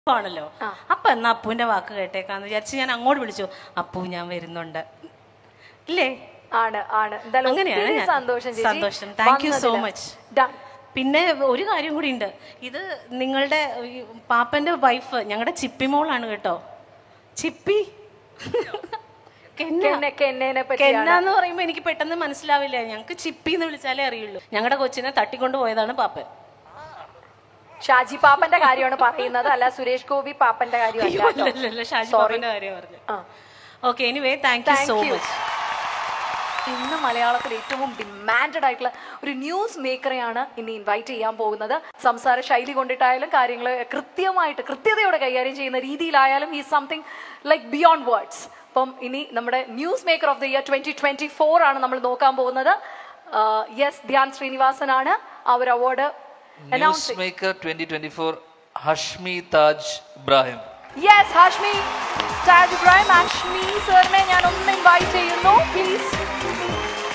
ആണല്ലോ. അപ്പൊ എന്നാ അപ്പുവിന്റെ വാക്ക് കേട്ടേക്കാന്ന് വിചാരിച്ച് ഞാൻ അങ്ങോട്ട് വിളിച്ചു. അപ്പു ഞാൻ വരുന്നുണ്ട് ഇല്ലേ? അങ്ങനെയാണ്. സന്തോഷം. Thank you so much. പിന്നെ ഒരു കാര്യം കൂടി ഉണ്ട്. ഇത് നിങ്ങളുടെ പാപ്പന്റെ വൈഫ് ഞങ്ങളുടെ ചിപ്പി മോളാണ് കേട്ടോ. ചിപ്പി കെന്നാന്ന് പറയുമ്പോ എനിക്ക് പെട്ടെന്ന് മനസ്സിലാവില്ല. ഞങ്ങക്ക് ചിപ്പി എന്ന് വിളിച്ചാലേ അറിയുള്ളൂ. ഞങ്ങളുടെ കൊച്ചിനെ തട്ടിക്കൊണ്ട് പോയതാണ് പാപ്പൻ. ഷാജി പാപ്പന്റെ കാര്യമാണ് പറയുന്നത്, അല്ല സുരേഷ് ഗോപി പാപ്പന്റെ കാര്യമല്ല. ഷാജി പാപ്പന്റെ കാര്യം പറഞ്ഞു. Okay, anyway thank you so much. ഇന്ന് മലയാളത്തിൽ ഏറ്റവും ഡിമാൻഡഡ് ആയിട്ടുള്ള ഒരു ന്യൂസ് മേക്കറെയാണ് ഇനി ഇൻവൈറ്റ് ചെയ്യാൻ പോകുന്നത്. സംസാര ശൈലി കൊണ്ടിട്ടായാലും കാര്യങ്ങൾ കൃത്യതയോടെ കൈകാര്യം ചെയ്യുന്ന രീതിയിലായാലും ഈ സംതിങ് ലൈക്ക് ബിയോണ്ട് വേർഡ്സ്. അപ്പം ഇനി നമ്മുടെ news maker of the year 2024 ആണ് നമ്മൾ നോക്കാൻ പോകുന്നത്. യെസ്, ധ്യാൻ ശ്രീനിവാസനാണ് ആ ഒരു award. News maker 2024 Hashmi Taj Ibrahim. Yes, Hashmi Taj Ibrahim. Hashmi സാറിനെ ഞാൻ ഒന്ന് ഇൻവൈറ്റ് ചെയ്യുന്നു പ്ലീസ്.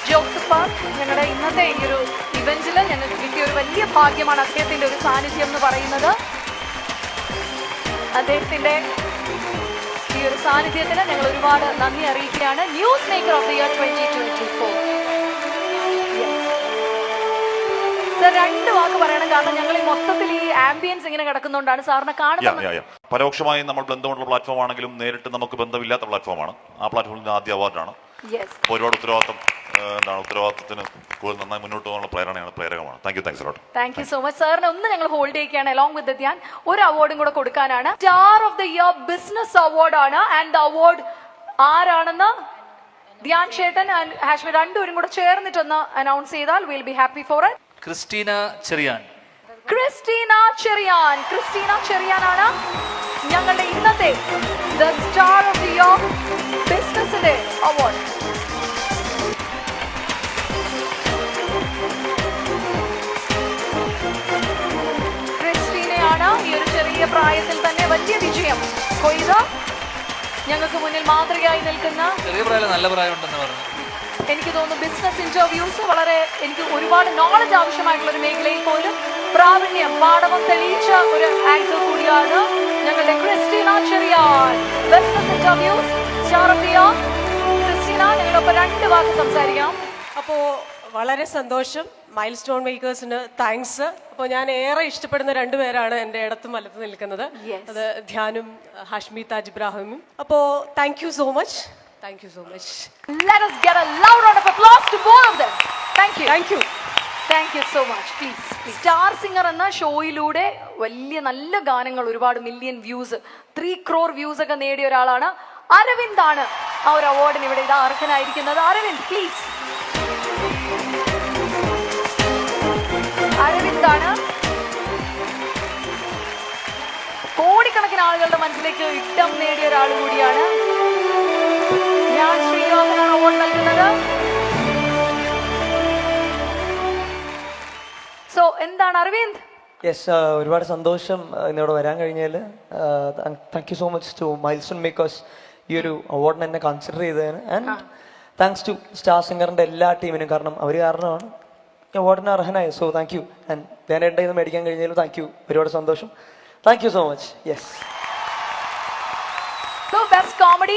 ജോസഫ്, ഞങ്ങളുടെ ഇന്നത്തെ ഈ ഒരു ഇവന്റിൽ ഞങ്ങൾക്ക് കിട്ടിയ ഒരു വലിയ ഭാഗ്യമാണ് അദ്ദേഹത്തിന്റെ ഒരു സാന്നിധ്യം എന്ന് പറയുന്നത്. അദ്ദേഹത്തിന്റെ ഈ ഒരു സാന്നിധ്യത്തിന് ഞങ്ങൾ ഒരുപാട് നന്ദി അറിയിക്കുകയാണ്. News maker of the year 2024. Sir, 2 വാക്ക് പറയണം, കാരണം ഞങ്ങൾ ഈ മൊത്തത്തിൽ ഈ ആംബിയൻസ് ഇങ്ങനെ കിടക്കുന്നതുകൊണ്ടാണ് സാറിനെ കാണുന്നത്. പരോക്ഷമായി നമ്മൾ ബന്ധമുള്ള പ്ലാറ്റ്ഫോം ആണെങ്കിലും നേരിട്ട് നമുക്ക് ബന്ധമില്ലാത്ത പ്ലാറ്റ്ഫോമാണ്. ആ പ്ലാറ്റ്ഫോമിൽ ആദ്യ അവാർഡാണ്. ഒരുപാട് ഉത്തരവാദിത്തത്തിന് കൂടുതൽ നന്നായി മുന്നോട്ട് പോകാനുള്ള പ്രേരകമാണ്. Thank you so much. സാറിനെ ഒന്ന് ഞങ്ങൾ ഹോൾഡ് ചെയ്യുകയാണ്. അലോങ് വിത്ത് ധ്യാൻ ഒരു അവാർഡും കൂടെ കൊടുക്കാനാണ്. Star of the year business award ആണ്. ആൻഡ് ദ അവാർഡ് ആരാണെന്ന് ധ്യാൻ ചേട്ടൻ ആൻഡ് ഹാഷ്മി രണ്ടുപേരും കൂടെ ചേർന്നിട്ടൊന്ന് അനൗൺസ് ചെയ്താൽ will be happy for it. Christina Cherian. Christina Cherian ആണ് ഞങ്ങളുടെ ഇന്നത്തെ the star of the year ബിസിനസിന്റെ അവാർഡ്. ക്രിസ്റ്റീനയാണ് ഈ ഒരു ചെറിയ പ്രായത്തിൽ തന്നെ വലിയ വിജയം കൊയ്ത് ഞങ്ങൾക്ക് മുന്നിൽ മാതൃകയായി നിൽക്കുന്ന. ചെറിയ പ്രായം നല്ല പ്രായമുണ്ടെന്ന് പറഞ്ഞു. എനിക്ക് തോന്നുന്നു ബിസിനസ് ഇന്റർവ്യൂസ് വളരെ എനിക്ക് ഒരുപാട് നോളജ് ആവശ്യമായിട്ടുള്ള ഒരു മേഖലയിൽ പോലും പ്രാവീണ്യം പാഠവം തെളിയിച്ച ഒരു ആങ്കർ കൂടിയാണ് ഞങ്ങളുടെ Christina Cherian. Business interviews star of the year Christina, ഞങ്ങളൊപ്പം 2 വാക്ക് സംസാരിക്കാം. അപ്പോൾ വളരെ സന്തോഷം. മൈൽ സ്റ്റോൺ മേക്കേഴ്സിന് താങ്ക്സ്. അപ്പോൾ ഞാൻ ഏറെ ഇഷ്ടപ്പെടുന്ന 2 പേരാണ് എൻ്റെ ഇടത്തും വലത്ത് നിൽക്കുന്നത്. അത് ധ്യാനും ഹഷ്മി താജ് ഇബ്രാഹിമും. അപ്പോൾ thank you so much. Thank you so much. Let us get a loud round of applause to both of them. Thank you. Thank you so much. Please. Star singer എന്ന ഷോയിലൂടെ വലിയ നല്ല ഗാനങ്ങൾ, ഒരുപാട് മില്യൺ വ്യൂസ്, 3 crore വ്യൂസ് ഒക്കെ നേടിയ ഒരാളാണ് അരവിന്ദ്. ആണ് ആ ഒരു അവാർഡിന് ഇവിടെ ഇതാ അർഹനായിരിക്കുന്നത്. അരവിന്ദ് പ്ലീസ്. അരവിന്ദ് ആണ് കോടിക്കണക്കിന് ആളുകളുടെ മനസ്സിലേക്ക് ഇഷ്ടം നേടിയ ഒരാൾ കൂടിയാണ്. ഞാൻ ശ്രീനിവാസനാണ് അവാർഡ് നൽകുന്നത്. സോ എന്താണ് അരവിന്ദ്? യെസ്, ഒരുപാട് സന്തോഷം ഇന്നിവിടെ വരാൻ കഴിഞ്ഞാൽ. Thank you so much to milestone makers ഈ ഒരു അവാർഡിന് എന്നെ കൺസിഡർ ചെയ്തതിന്. ആൻഡ് താങ്ക്സ് ടു സ്റ്റാർ സിംഗറിൻ്റെ എല്ലാ ടീമിനും, കാരണം അവർ കാരണമാണ് ഈ അവാർഡിന് അർഹനായത്. So thank you. ആൻഡ് ഞാൻ എൻ്റെ ഇത് മേടിക്കാൻ കഴിഞ്ഞാലും താങ്ക് യു. ഒരുപാട് സന്തോഷം. Thank you so much. Yes.